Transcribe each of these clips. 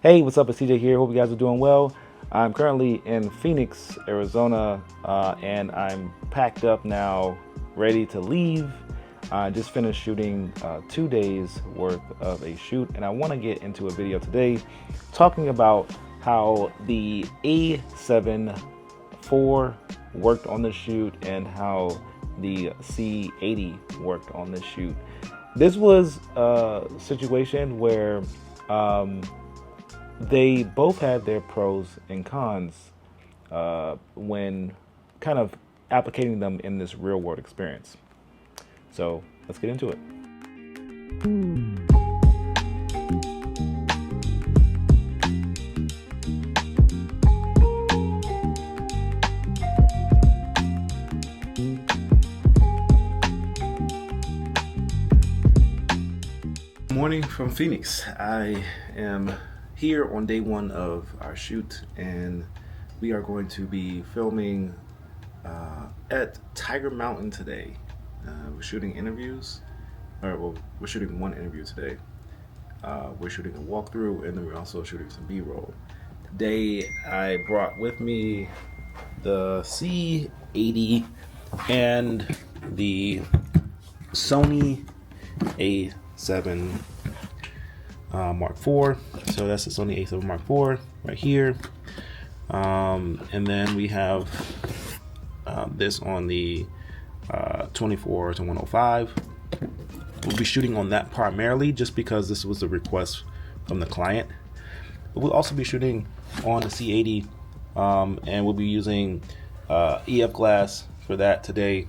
Hey, what's up? It's CJ here. Hope you guys are doing well. I'm currently in Phoenix, Arizona, and I'm packed up now, ready to leave. I just finished shooting 2 days worth of a shoot, and I want to get into a video today talking about how the A7IV worked on the shoot and how the C80 worked on this shoot. This was a situation where they both had their pros and cons when kind of applicating them in this real world experience. So let's get into it. Morning from Phoenix. I am here on day one of our shoot, and we are going to be filming at Tiger Mountain today. We're shooting interviews, we're shooting one interview today. We're shooting a walkthrough, and then we're also shooting some B-roll. Today I brought with me the C80 and the Sony A7 Mark IV. So that's the Sony A7 Mark IV right here. And then we have this on the 24 to 105. We'll be shooting on that primarily just because this was a request from the client. But we'll also be shooting on the C80, and we'll be using EF glass for that today.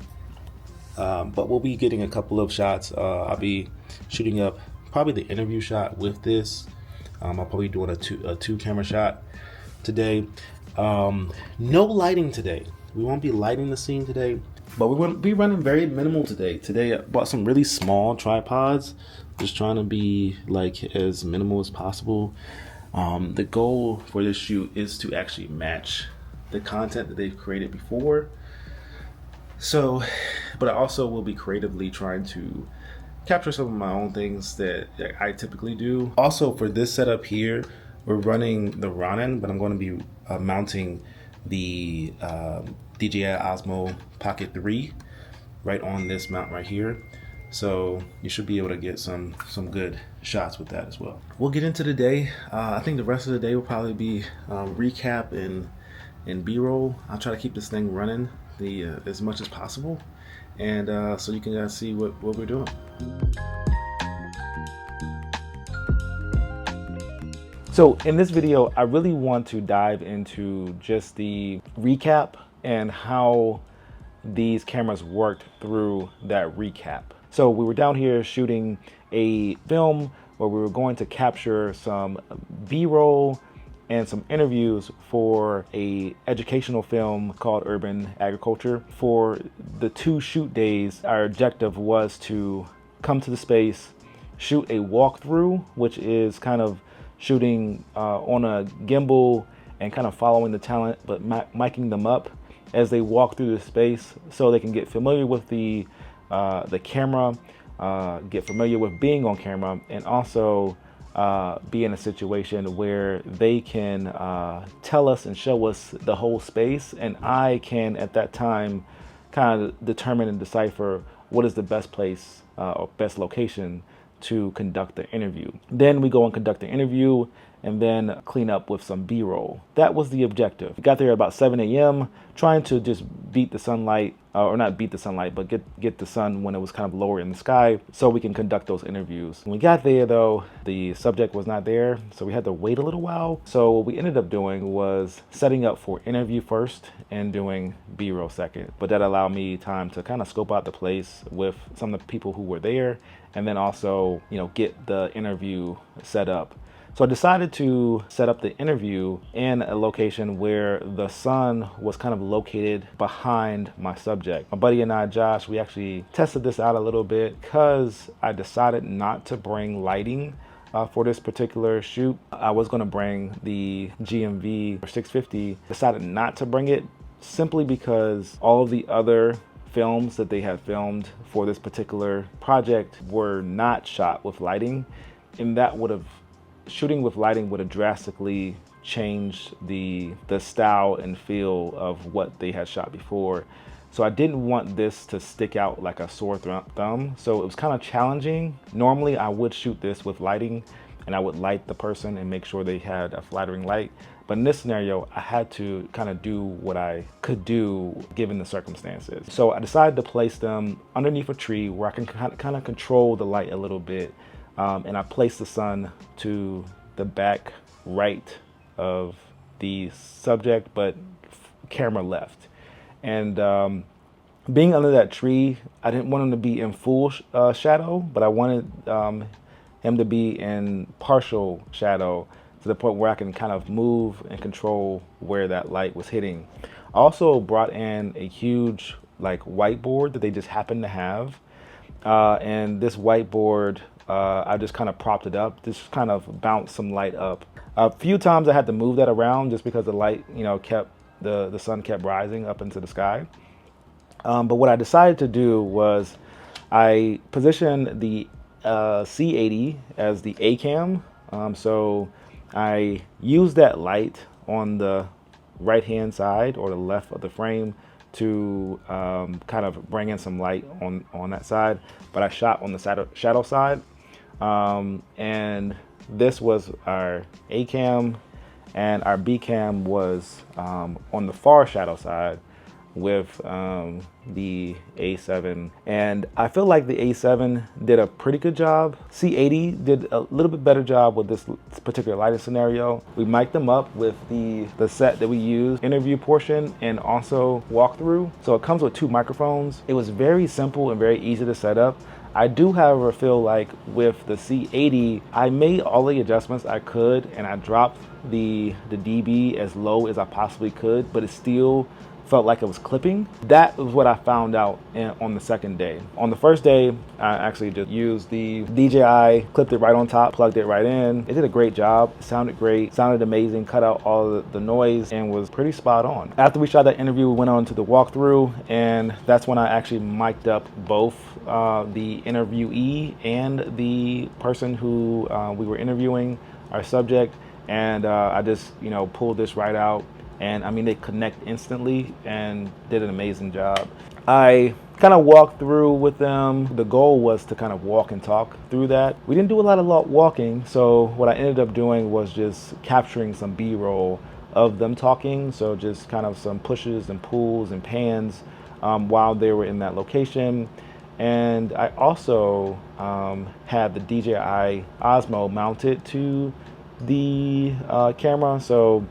But we'll be getting a couple of shots. I'll be shooting up probably the interview shot with this. I'll probably doing a two camera shot today. No lighting today. We won't be lighting the scene today, but we won't be running very minimal today. Today I bought some really small tripods, just trying to be like as minimal as possible. The goal for this shoot is to actually match the content that they've created before. So, but I also will be creatively trying to capture some of my own things that I typically do. Also, for this setup here, we're running the Ronin, but I'm going to be mounting the DJI Osmo Pocket 3 right on this mount right here. So you should be able to get some good shots with that as well. We'll get into the day. I think the rest of the day will probably be recap and B-roll. I'll try to keep this thing running as much as possible, and so you can guys see what we're doing. So in this video, I really want to dive into just the recap and how these cameras worked through that recap. So we were down here shooting a film where we were going to capture some B-roll and some interviews for a educational film called Urban Agriculture. For the 2 shoot days, our objective was to come to the space, shoot a walkthrough, which is kind of shooting on a gimbal and kind of following the talent, but miking them up as they walk through the space so they can get familiar with the camera, get familiar with being on camera, and also be in a situation where they can tell us and show us the whole space, and I can at that time kind of determine and decipher what is the best place or best location to conduct the interview. Then we go and conduct the interview and then clean up with some B-roll. That was the objective. We got there about 7 a.m. trying to just beat the sunlight, or not beat the sunlight, but get the sun when it was kind of lower in the sky so we can conduct those interviews. When we got there though, the subject was not there, so we had to wait a little while. So what we ended up doing was setting up for interview first and doing B-roll second. But that allowed me time to kind of scope out the place with some of the people who were there, and then also, get the interview set up. So I decided to set up the interview in a location where the sun was kind of located behind my subject. My buddy and I, Josh, we actually tested this out a little bit because I decided not to bring lighting for this particular shoot. I was going to bring the GMV 650, decided not to bring it simply because all of the other films that they had filmed for this particular project were not shot with lighting, and that would have shooting with lighting would have drastically changed the style and feel of what they had shot before. So I didn't want this to stick out like a sore thumb. So it was kind of challenging. Normally I would shoot this with lighting and I would light the person and make sure they had a flattering light. But in this scenario, I had to kind of do what I could do given the circumstances. So I decided to place them underneath a tree where I can kind of control the light a little bit. And I placed the sun to the back right of the subject, but camera left. And being under that tree, I didn't want him to be in full shadow, but I wanted him to be in partial shadow to the point where I can kind of move and control where that light was hitting. I also brought in a huge like whiteboard that they just happened to have. And this whiteboard, I just kind of propped it up, just kind of bounced some light up. A few times I had to move that around just because the light, you know, the sun kept rising up into the sky. But what I decided to do was I positioned the C80 as the A cam. So I used that light on the right hand side or the left of the frame to kind of bring in some light on that side, but I shot on the shadow side. And this was our A cam, and our B cam was on the far shadow side with the A7. And I feel like the A7 did a pretty good job. C80 did a little bit better job with this particular lighting scenario. We mic'd them up with the set that we used, interview portion and also walkthrough. So it comes with 2 microphones. It was very simple and very easy to set up. I do, however, feel like with the C80, I made all the adjustments I could and I dropped the dB as low as I possibly could, but it still felt like it was clipping. That was what I found out on the second day. On the first day, I actually just used the DJI, clipped it right on top, plugged it right in. It did a great job. It sounded great, sounded amazing, cut out all the noise and was pretty spot on. After we shot that interview, we went on to the walkthrough, and that's when I actually mic'd up both the interviewee and the person who we were interviewing, our subject, and I just, you know, pulled this right out. And I mean, they connect instantly and did an amazing job. I kind of walked through with them. The goal was to kind of walk and talk through that. We didn't do a lot of walking, so what I ended up doing was just capturing some B-roll of them talking. So just kind of some pushes and pulls and pans while they were in that location. And I also had the DJI Osmo mounted to the camera. So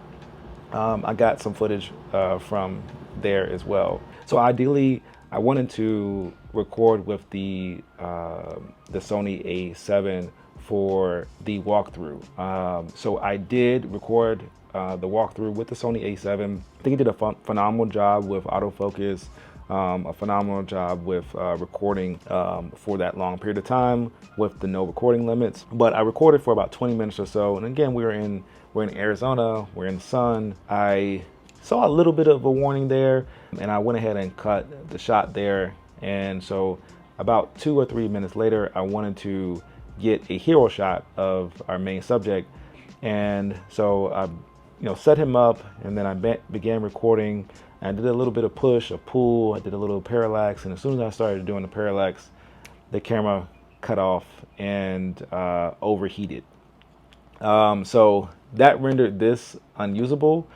I got some footage from there as well. So ideally, I wanted to record with the Sony A7 for the walkthrough. So I did record the walkthrough with the Sony A7. I think it did a phenomenal job with autofocus, a phenomenal job with recording for that long period of time with the no recording limits. But I recorded for about 20 minutes or so. And again, we're in Arizona, we're in the sun. I saw a little bit of a warning there and I went ahead and cut the shot there. And so about 2 or 3 minutes later, I wanted to get a hero shot of our main subject. And so I set him up, and then I began recording. I did a little bit of push, a pull, I did a little parallax, and as soon as I started doing the parallax, the camera cut off and overheated. So that rendered this unusable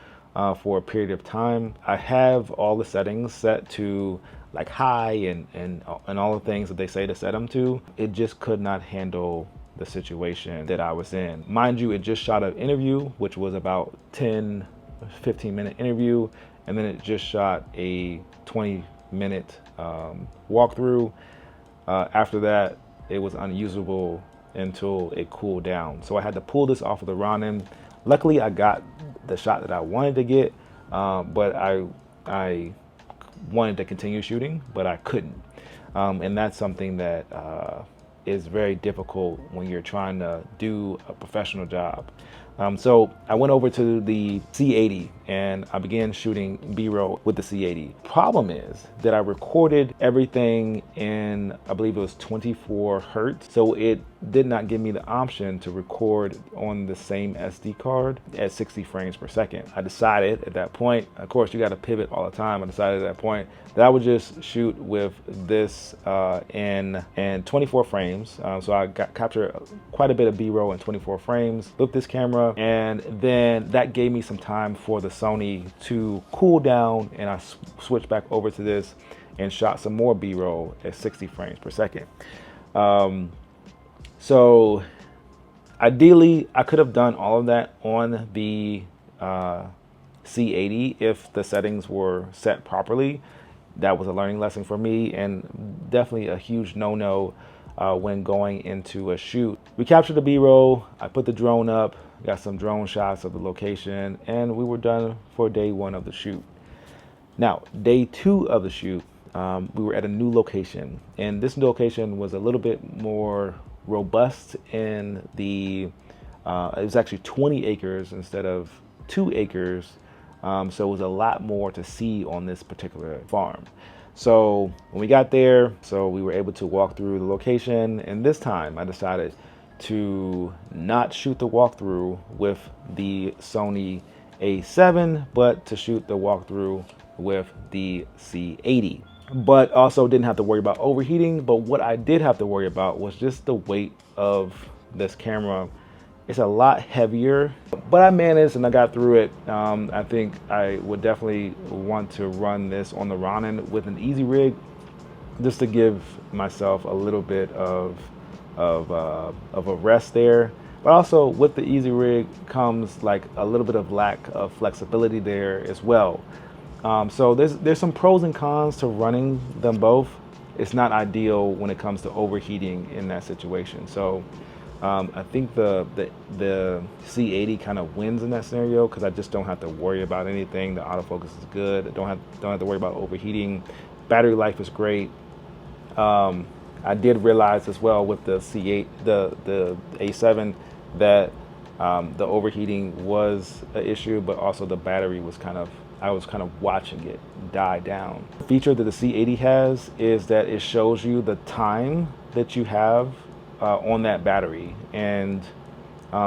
for a period of time. I have all the settings set to like high and all the things that they say to set them to. It just could not handle the situation that I was in. Mind you, it just shot an interview, which was about 10-15 minute interview, and then it just shot a 20-minute walkthrough. After that, it was unusable until it cooled down. So I had to pull this off of the Ronin. Luckily, I got the shot that I wanted to get, but I wanted to continue shooting, but I couldn't. And that's something that is very difficult when you're trying to do a professional job. So I went over to the C80 and I began shooting B-roll with the C80. Problem is that I recorded everything in, I believe it was 24 hertz. So it did not give me the option to record on the same SD card at 60 frames per second. I decided at that point, of course you got to pivot all the time, I decided at that point that I would just shoot with this in 24 frames. So I captured quite a bit of B-roll in 24 frames with this camera, and then that gave me some time for the Sony to cool down, and I switched back over to this and shot some more B-roll at 60 frames per second. So ideally, I could have done all of that on the C80 if the settings were set properly. That was a learning lesson for me, and definitely a huge no-no when going into a shoot. We captured the B-roll, I put the drone up, got some drone shots of the location, and we were done for day one of the shoot. Now, day two of the shoot, we were at a new location, and this new location was a little bit more robust in the, it was actually 20 acres instead of 2 acres. So it was a lot more to see on this particular farm. So when we got there, so we were able to walk through the location, and this time I decided to not shoot the walkthrough with the Sony A7, but to shoot the walkthrough with the C80. But also didn't have to worry about overheating. But what I did have to worry about was just the weight of this camera. It's a lot heavier, but I managed and I got through it. I think I would definitely want to run this on the Ronin with an easy rig, just to give myself a little bit of a rest there. But also with the easy rig comes like a little bit of lack of flexibility there as well. So there's some pros and cons to running them both. It's not ideal when it comes to overheating in that situation. So I think the C80 kind of wins in that scenario, because I just don't have to worry about anything. The autofocus is good. I don't have to worry about overheating. Battery life is great. I did realize as well with the C8, the A7, that the overheating was an issue, but also the battery was I was kind of watching it die down. The feature that the C80 has is that it shows you the time that you have on that battery, and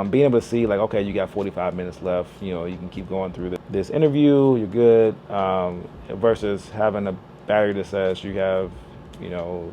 being able to see like, okay, you got 45 minutes left, you know, you can keep going through this interview, you're good, versus having a battery that says you have, you know,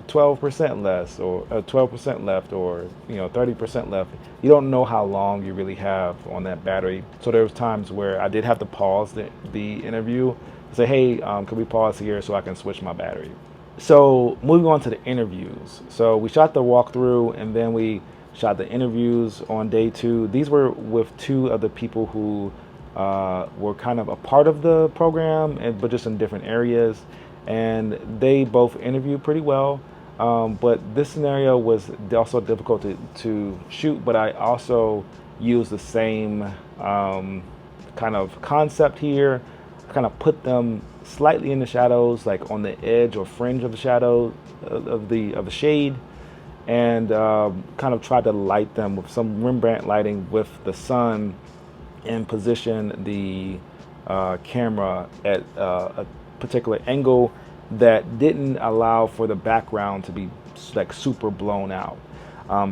12% less, or 12% left, or, you know, 30% left. You don't know how long you really have on that battery. So there was times where I did have to pause the interview and say, hey, could we pause here so I can switch my battery? So moving on to the interviews. So we shot the walkthrough, and then we shot the interviews on day two. These were with two of the people who were kind of a part of the program, but just in different areas. And they both interviewed pretty well. But this scenario was also difficult to shoot, but I also used the same kind of concept here. I kind of put them slightly in the shadows, like on the edge or fringe of the shadow of the shade, and kind of tried to light them with some Rembrandt lighting with the sun, and position the camera at a particular angle that didn't allow for the background to be like super blown out.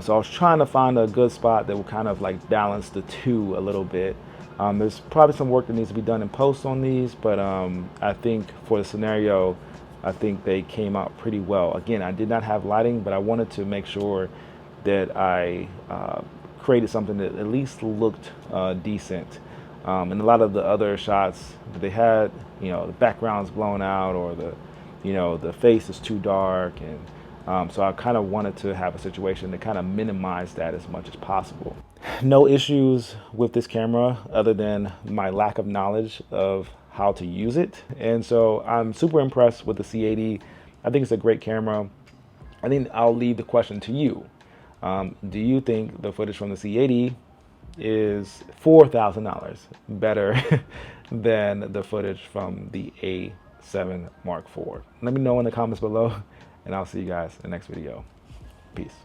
So I was trying to find a good spot that would kind of like balance the two a little bit. There's probably some work that needs to be done in post on these, but I think for the scenario, I think they came out pretty well. Again, I did not have lighting, but I wanted to make sure that I created something that at least looked decent. And a lot of the other shots that they had, you know, the background's blown out, or the face is too dark, and so I kind of wanted to have a situation to kind of minimize that as much as possible. No issues with this camera other than my lack of knowledge of how to use it, and so I'm super impressed with the C80. I think it's a great camera. I think I'll leave the question to you. Do you think the footage from the C80 is $4,000 better than the footage from the A7 Mark IV? Let me know in the comments below, and I'll see you guys in the next video. Peace.